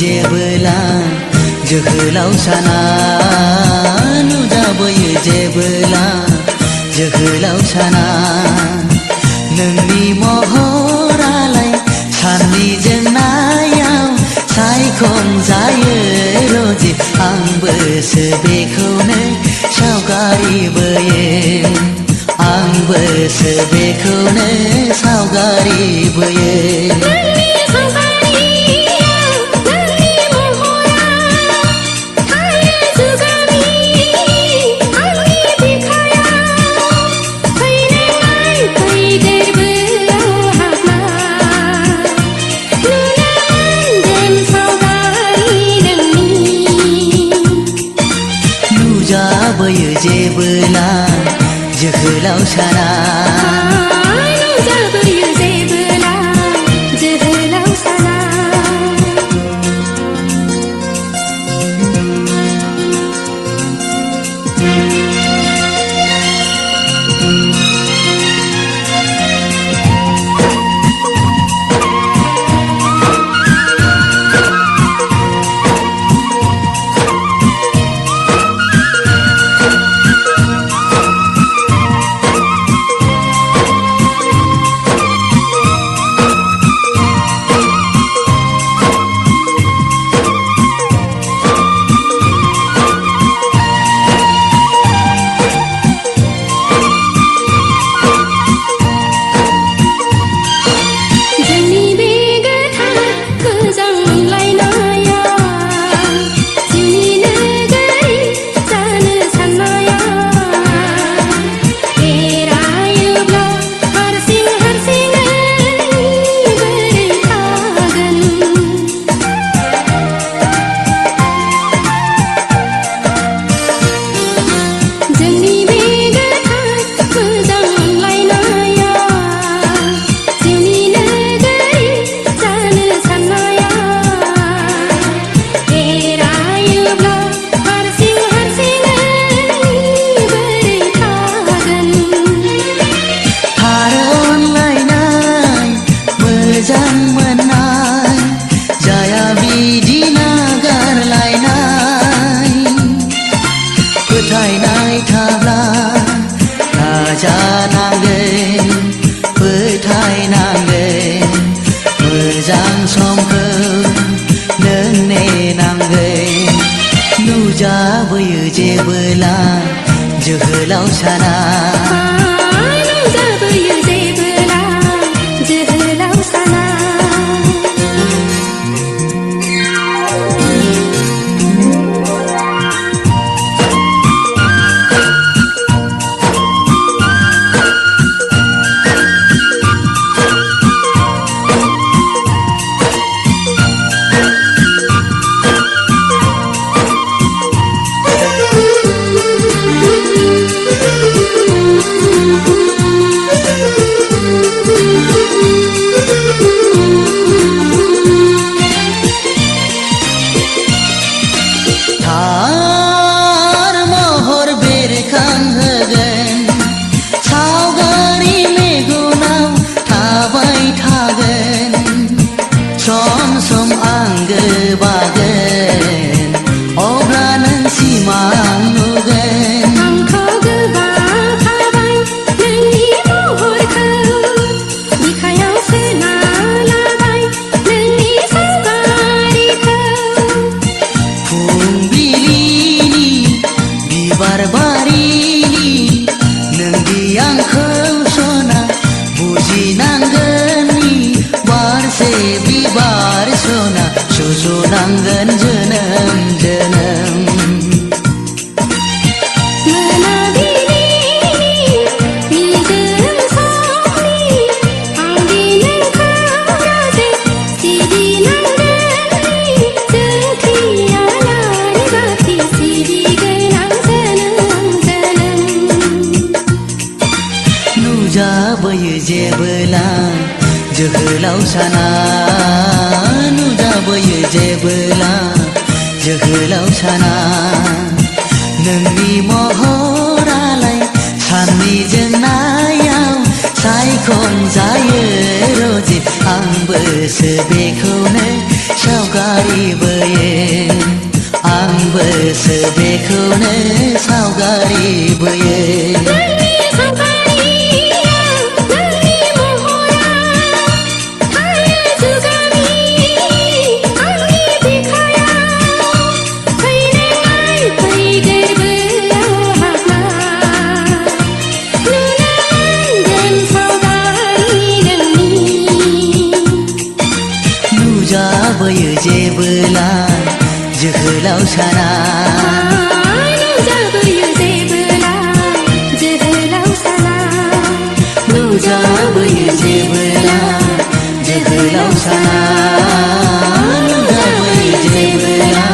जेबोला जोहोलाव साना नुजाबोयो जेबोला जोहोलाव साना नोंनि महरालाय साननि जोंनायाव सायखं जायो रजे आंबोसो बेखौनो सावगारि बोयो आंबोसो बेखौनो सावगारि बोयो नुजाबोयो जेबोला जोहोलाव साना नुजाबोयो जेबोला जोहोलाव साना फोथायनाय थाब्ला नाजानांगोन फोथायनांगोन मोजां समखौ नों नेनांगोन नुजाबोयो जेबोला जोहोलाव साना नुजाबोयो जेबोला जोहोलाव साना थार महर बेरखांहोगोन सावगारि मेगनाव थाबाय थागोन सम सम आंगो बागोन अब्ला नों सिमां नुगोन आंखौ गोबाखाबाय नोंनि महरखौ बिखायाव सोना लाबाय नोंनि सावगारिखौ फुंबिलिनि बिबार बारिनि नोंदि आंखौ सना बुजिनांगोननि बारसे बिबार सना सुजुनांगोन जोनोम जोनोम नुजाबोयो जेबोला जोहोलाव साना नुजाबोयो जेबोला जोहोलाव साना नोंनि महरालाय साननि जोंनायाव सायखं जायो रजे आंबोसो बेखौनो सावगारिबोयो आंबोसो बेखौनो सावगारिबोयो नोंनि सावगारियाव नोंनि महरा थायो जुगामि आंनि बिखायाव फैनाय फै गोरबोआव हाबना नुनो मोनगोन सावगारि नोंनि नुजाबोयो जेबोला जोहोलाव साना नुजाबोयो जेबोला जोहोलाव साना नुजाबोयो जेबोला जोहोलाव साना नुजाबोयो जेबोला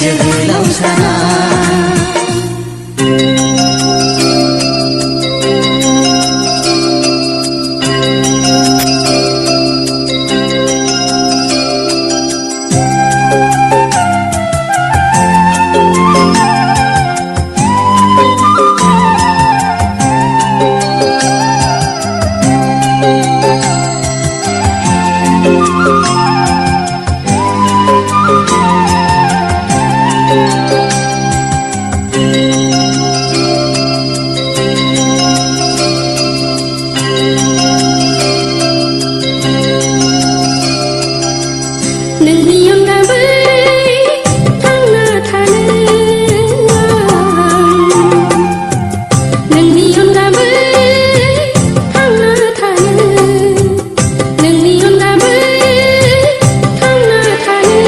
जोहोलाव साना नोंनि अनगायै थांना थानो नोंनि अनगायै थांना थानो नोंनि अनगायै थांना थानो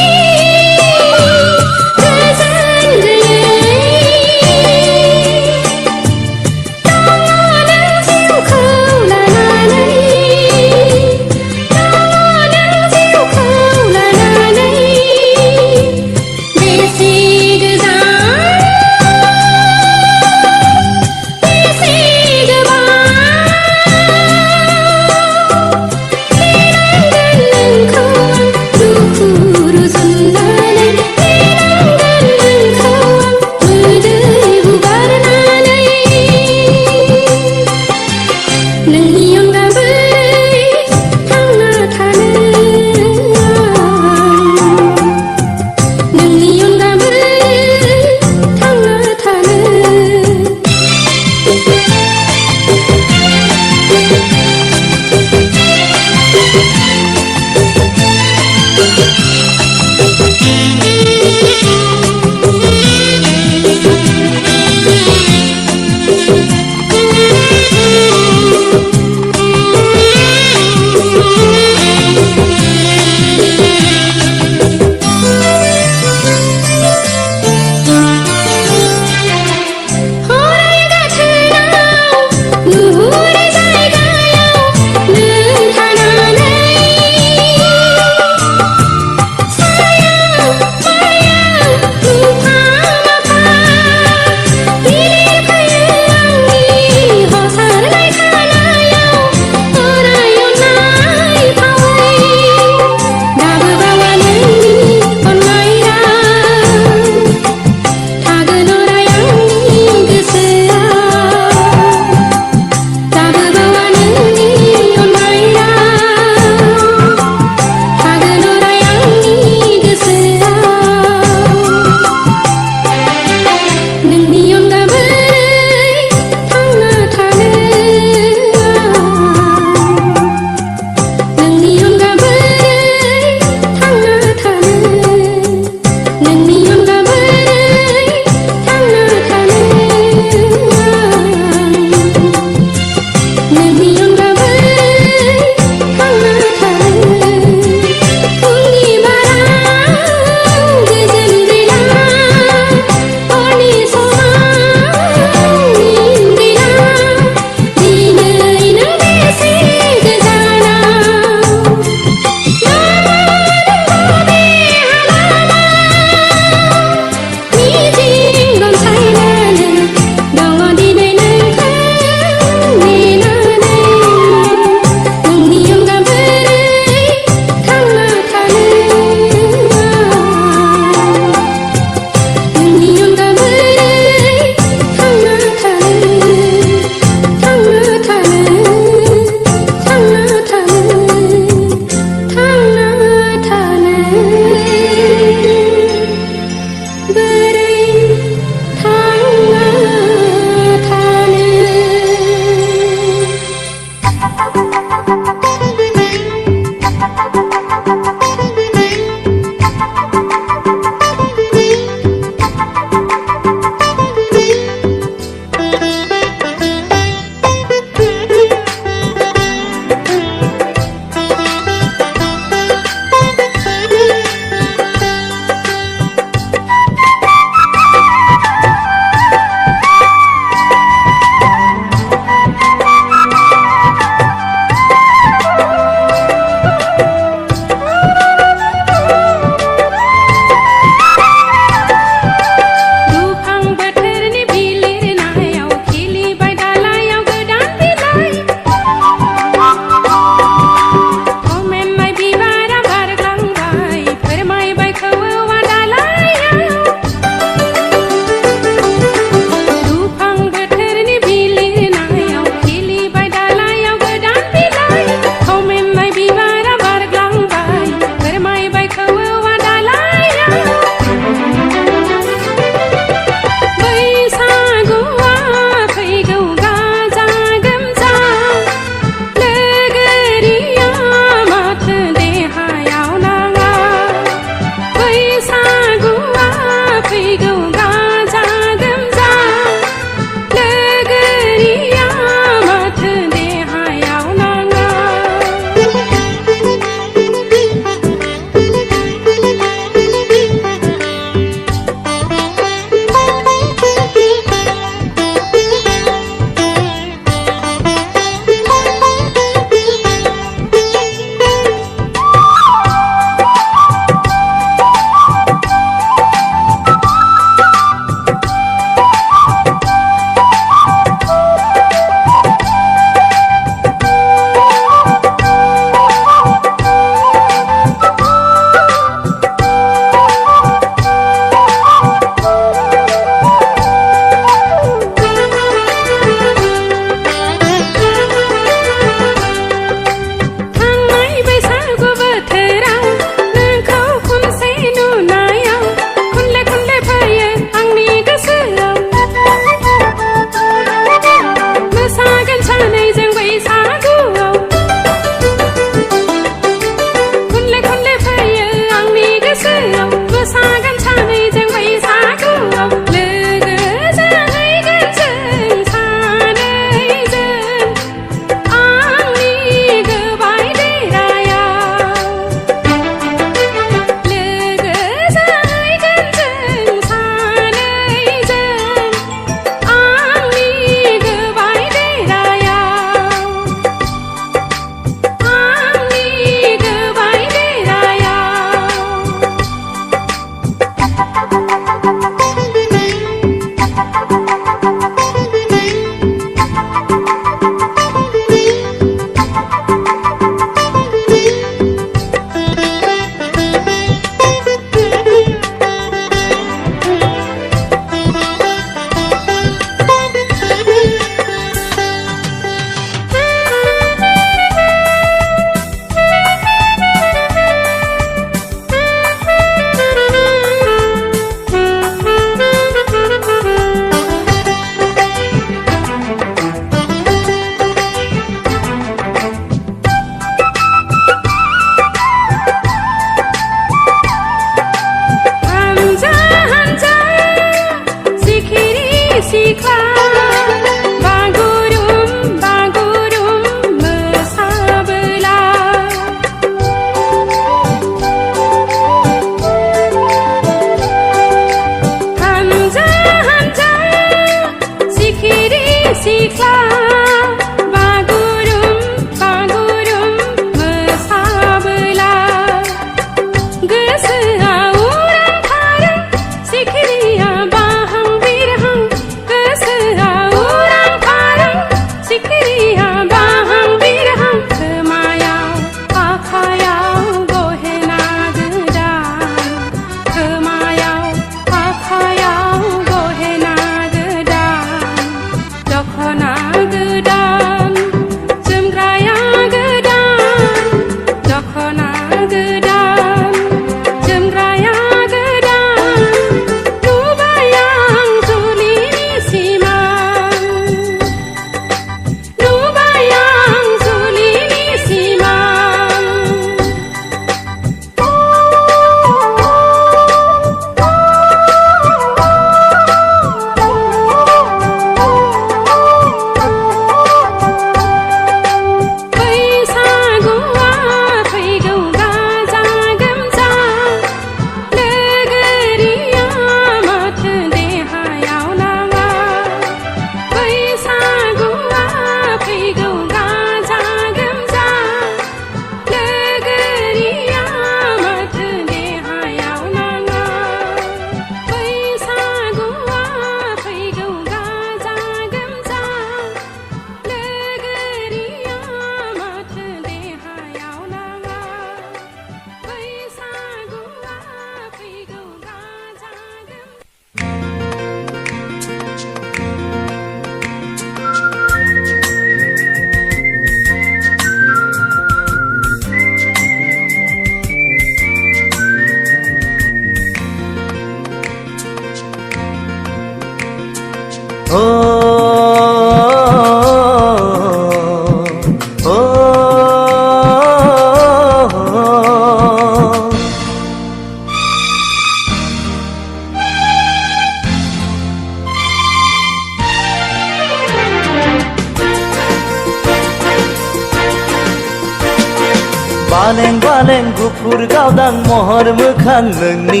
बालें बालें गुफुर गावदां महर मोखां नोंनि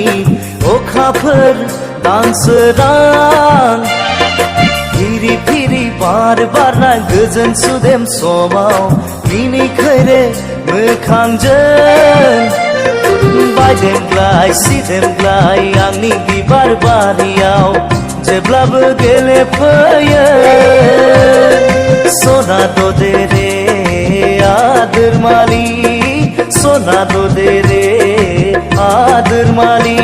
अखाफोर दानसोरां फिरि फिरि बार बारनाय गोजोन सुदेम समाव मिनिखैरे मोखांजों बायदेमग्लाय सिदेमग्लाय आंनि बिबार बारियाव जेब्लाबो गेलेफैयो सना ददे रे आदोर मालि सना ददे रे आदोर मालि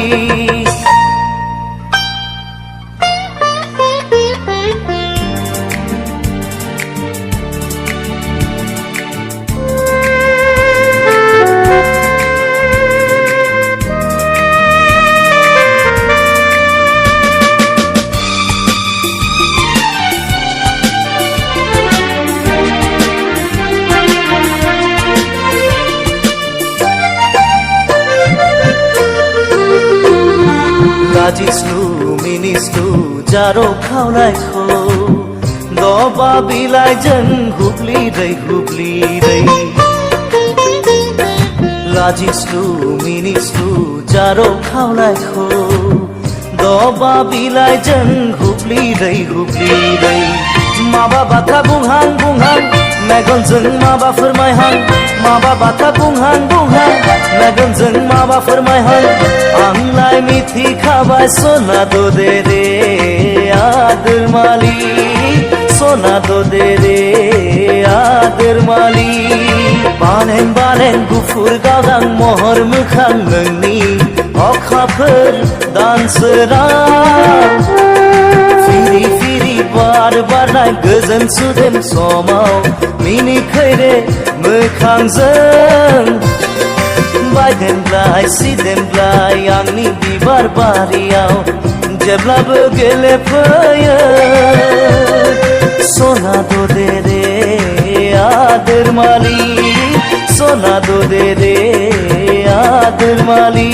लाजिस्लु मिनिस्लु जारो खावनायखौ दबा बिलाइजों हुब्लिरै हुब्लिरै लाजिस्लु मिनिस्लु जारो खावनायखौ दबा बिलाइजों हुब्लिरै हुब्लिरै माबा बाथ्रा बुंहां बुंहां मेगनजों माबा फोरमायहां माबा बाथ्रा बुंहां बुंहां मेगनजों माबा फोरमायहां आंलाय मिथिखाबाय सना ददे रे आदोर मालि सना ददे रे आदोर मालि बालें बालें गुफुर गावदां महर मोखां नोंनि अखाफोर दानसोरां फिरि फिरि बार बारनाय गोजोन सुदेम समाव मिनिखैरे मोखांजों बायदेमग्लाय सिदेमग्लाय आंनि बिबार बारियाव जेब्लाबो गेलेफैयो सना ददे रे आदोर मालि सना ददे रे आदोर मालि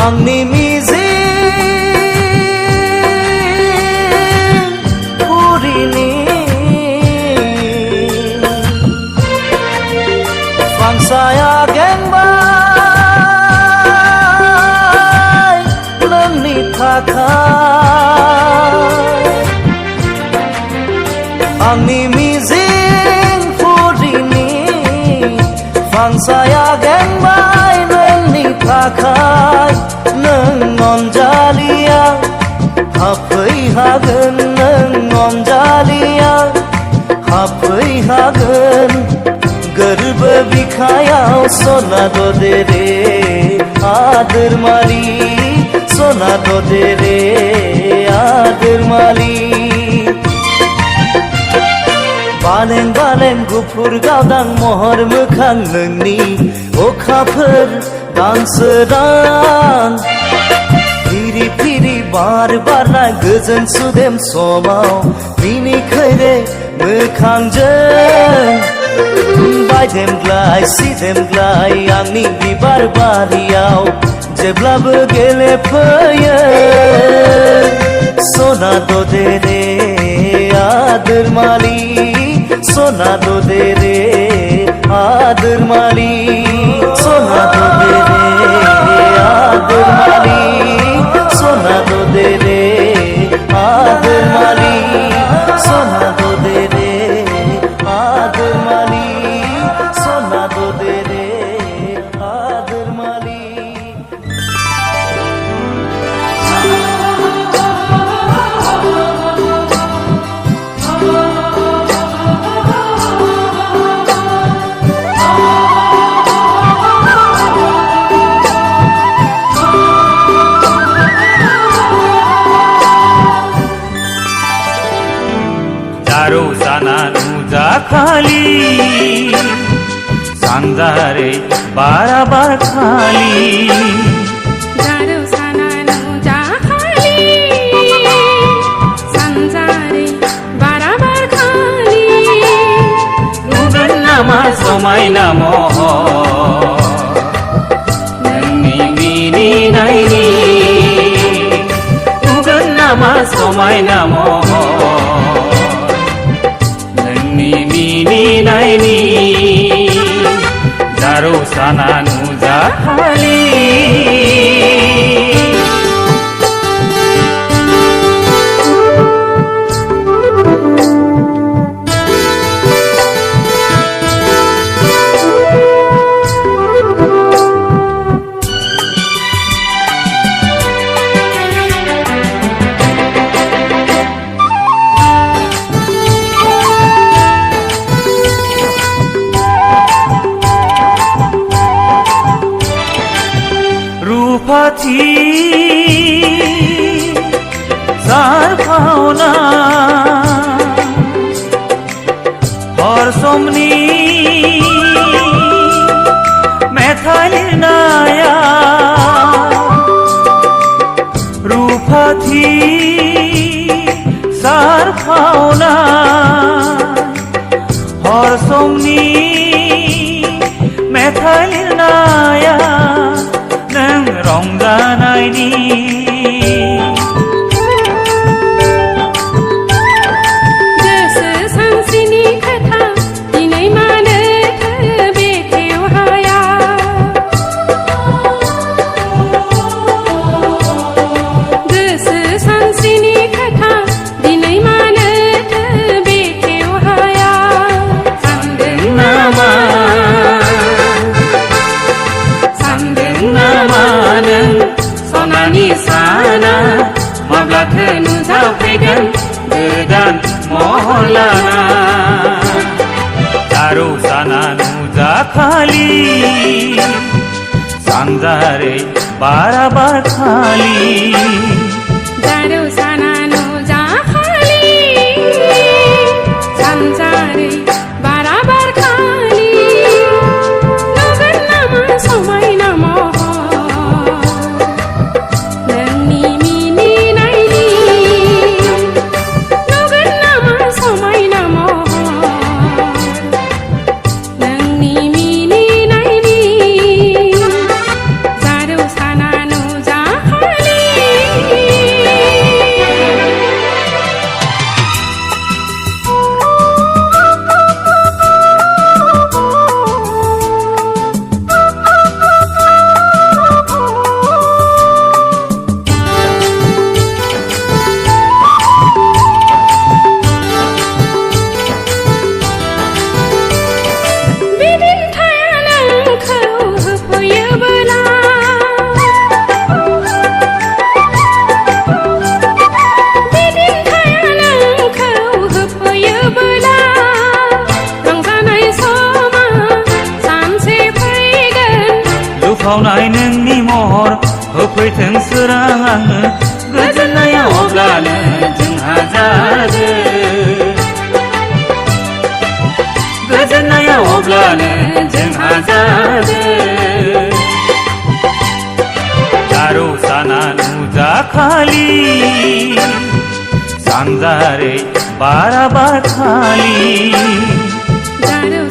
आंनि मिजिं पुरिनि फांसाया गेंबाय नोंनि थाखाय आंनि मिजिं पुरिनि फांसाया गेंबाय नोंनि थाखाय नों अनजालिया हाबफैहागोन नों अनजालिया हाबफैहागोन गोरबो बिखायाव सना ददे रे आदोर मालि सना ददे रे आदोर मालि बालें बालें गुफुर गावदां महर मोखां नोंनि अखाफोर दानसोरां फिरि फिरि बार बारनाय गोजोन सुदेम समाव मिनिखैरे मोखांजों बायदेमग्लाय सिदेमग्लाय आंनि बिबार बारियाव जेब्लाबो गेलेफैयो सना ददे रे आदोर मालि सना ददे रे आदोर मालि सना ददे रे आदोर मालि सना ददे रे आदोर मालि सना ददे रे आदोर मालि सना ददे रे आदोर मालि जारो जाना नुजा खाली सानजारै बाराबार खालि जारौ साना नुजा खालि सानजारै बाराबार खालि नुगोन नामा समायना महर नोंनि मिनिनायनि नुगोन नामा समायना महर नोंनि मिनिनायनि जारौ साना नुजा खालि रुपाथि सारफावना हर समनि मेथाइ लिरनाया रुपाथि सारफावना हर समनि मेथाइ लिरनाया नों रंजानायनि गोसो सानस्रिनि खोथा दिनै मानोथो बेखेव हाया गोसो सानस्रिनि खोथा दिनै मानोथो बेखेव हाया सानदों नामा नों सनानि साना माब्लाथो नुजाफैगोन गोदान महर लाना जारौ साना नुजा खालि सानजारै बाराबार खालि जारौ साना नुजा खालि सानजारै बाराबार खालि नुगोन नामा समायना महर नोंनि मिनिनायनि नुगोन नामा समायना महर नोंनि मिनिनायनि जारौ साना नुजा खालि बिदिन्थाया नोंखौ होफैयोबोला बिदिन्थाया नोंखौ होफैयोबोला रंजानाय समा सानसे फैगोन लुफावनाय नोंनि महर होफैथों सोरां आंनो गोजोननाया अब्लानो जोंहा जागोन गोजोननाया अब्लानो जोंहा जागोन जारौ साना नुजा खालि सानजारै बाराबार खालि जारौ